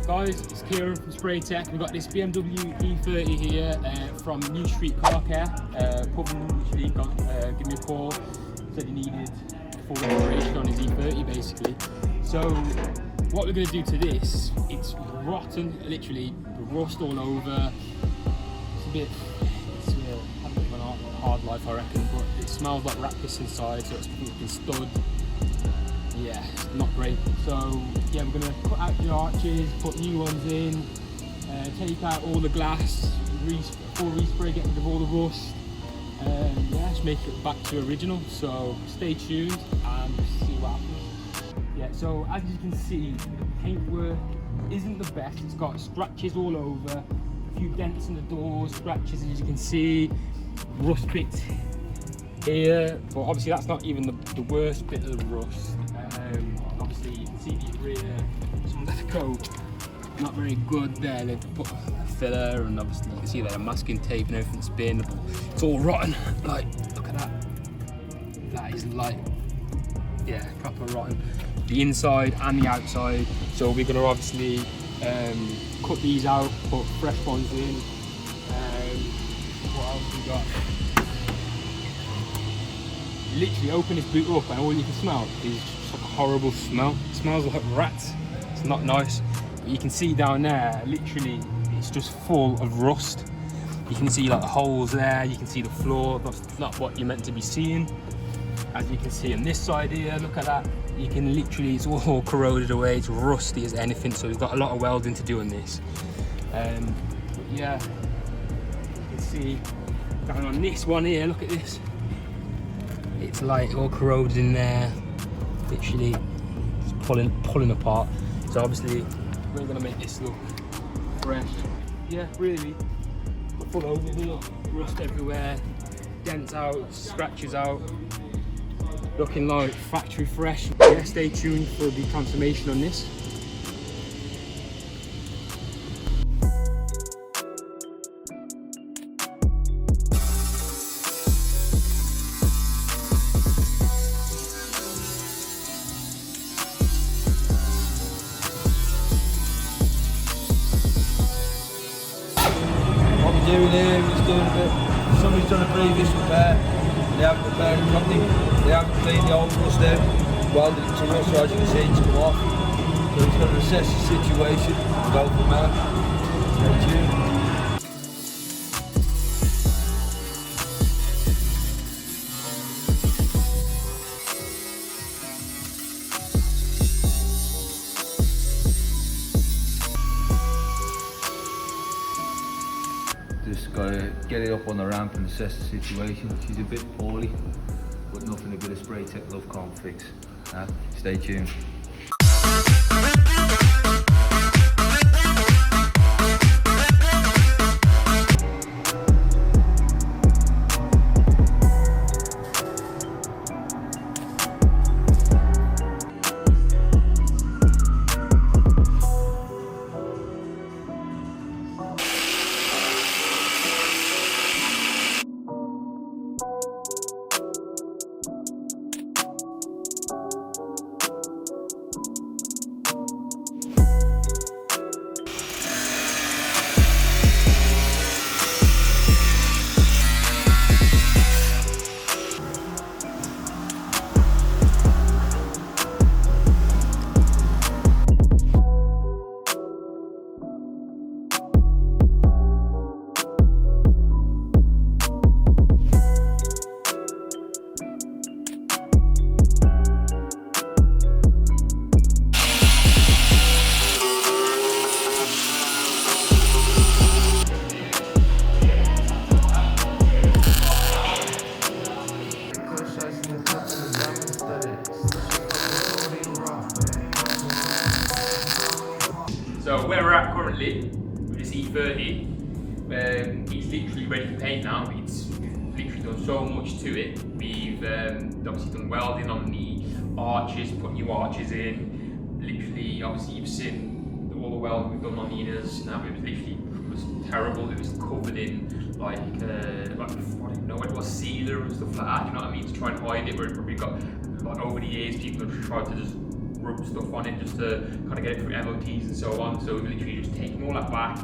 Guys, it's Kieran from Spray Tech. We've got this BMW E30 here from New Street Car Care. Pubbin literally give me a call, said he needed full restoration on his E30 basically. So what we're going to do to this, it's rotten, literally rust all over. It's a bit, had a bit of a hard life I reckon, but it smells like rat piss inside, so it's fucking stud. Yeah, not great. So yeah, we're gonna cut out the arches, put new ones in, take out all the glass, full respray, get rid of all the rust, yeah, just make it back to original. So stay tuned and see what happens. Yeah, so as you can see, the paintwork isn't the best. It's got scratches all over, a few dents in the doors, scratches as you can see, rust bits here, but obviously that's not even the worst bit of the rust. Obviously you can see the rear, some of the coat not very good there. They've put a filler, and obviously you can see there masking tape and everything's been, it's all rotten. Like, look at that, that is like, yeah, proper rotten, the inside and the outside. So we're going to obviously cut these out, put fresh ones in. What else we got? Literally open this boot up and all you can smell is just like a horrible smell. It smells like rats. It's not nice. But you can see down there, literally, it's just full of rust. You can see like the holes there, you can see the floor. That's not what you're meant to be seeing. As you can see on this side here, look at that. You can literally, it's all corroded away, it's rusty as anything. So we've got a lot of welding to do on this. But yeah, you can see down on this one here, look at this. It's like all corroded in there, literally just pulling apart. So obviously we're gonna make this look fresh. Yeah, really full over here, rust everywhere, dents out, scratches out, looking like factory fresh. Yeah, stay tuned for the transformation on this. Doing here, he's doing a bit. Somebody's done a previous repair. They haven't repaired the property. They haven't cleaned the old rust out. Welded it to rust, so as you can see, it's come off. So he's going to assess the situation and go from there. Stay tuned. Just got to get it up on the ramp and assess the situation. She's a bit poorly, but nothing a bit of Spray Tech love can't fix. Stay tuned. So where we're at currently with this E30, it's literally ready for paint now. It's literally done so much to it. We've obviously done welding on the arches, put new arches in. Literally, obviously you've seen all the welding we've done on the inners. Now it was terrible. It was covered in like I don't know what it was, sealer and stuff like that. You know what I mean? To try and hide it, where it probably got like over the years people have tried to just rub stuff on it just to kind of get it through MOTs and so on. So we've literally just taken all that back,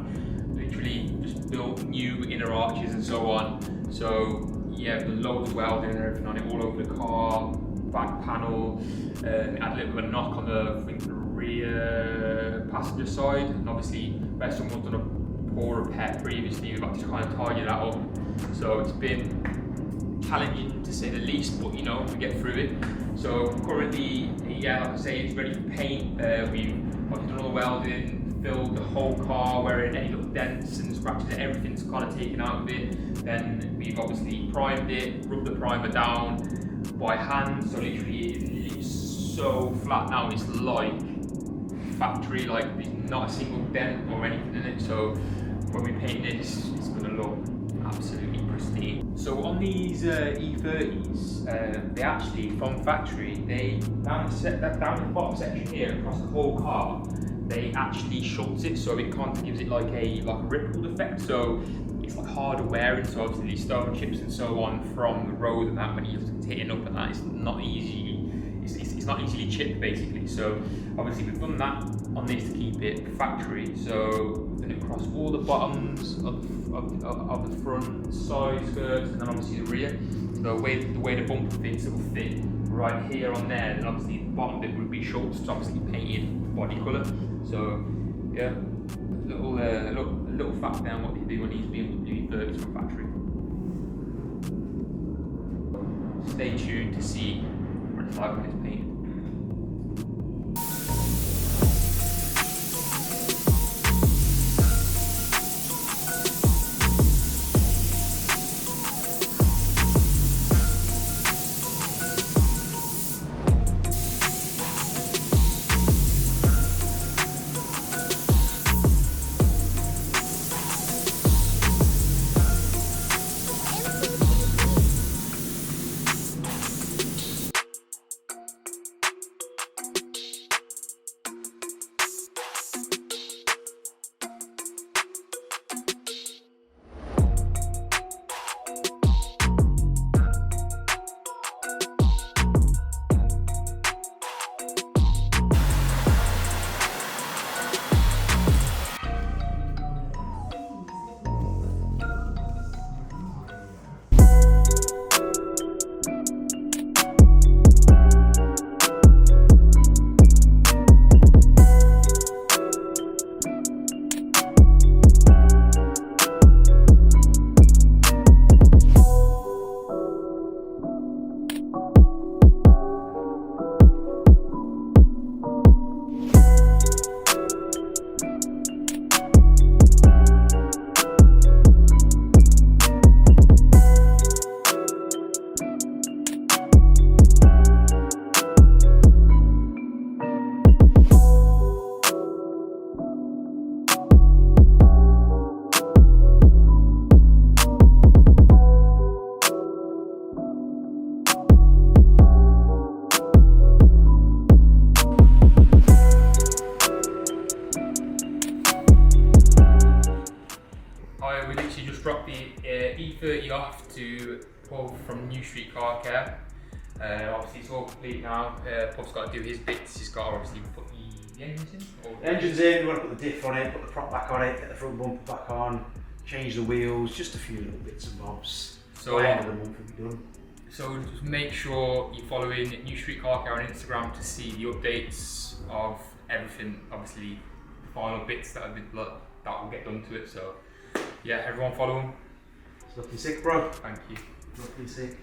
literally just built new inner arches and so on. So yeah, loads of welding and everything on it, all over the car, back panel. Had a little bit of a knock on the, I think, the rear passenger side, and obviously where someone's done a poor repair previously, we've had to try and tidy that up. So it's been challenging to say the least, but you know, we get through it. So currently, yeah, like I say, it's ready for paint. We've done all the welding, filled the whole car where any little dents and scratches, everything's kind of taken out of it. Then we've obviously primed it, rubbed the primer down by hand, so literally it's so flat now, it's like factory, like there's not a single dent or anything in it. So when we paint this, it's going to look absolutely pristine. So on these E30s, they actually, from factory, they down the bottom section here across the whole car, they actually schultz it, so it kind of gives it like a rippled effect. So it's like harder wearing. So obviously these stone chips and so on from the road and that, when you're hitting up and that, it's not easy. It's not easily chipped basically. So obviously we've done that on this to keep it factory. So then across all the bottoms of the front, side skirts, and then obviously the rear. So the way the bumper fits, it will fit right here on there. And obviously the bottom bit would be schultzed, obviously painted body colour. So yeah, a little fact down what they do on these Bmw E30s from factory. Stay tuned to see what it's like when it's painted. We literally just dropped the E30 off to Paul from New Street Car Care. Obviously it's all complete now. Paul's got to do his bits. He's got to obviously put the engines in. The engine's in, we're going to put the diff on it, put the prop back on it, get the front bumper back on, change the wheels, just a few little bits and bobs. So by the end of the month will be done. So just make sure you're following New Street Car Care on Instagram to see the updates of everything. Obviously, the final bits that will get done to it. So yeah, everyone follow them. It's looking sick, bro. Thank you. Looking sick.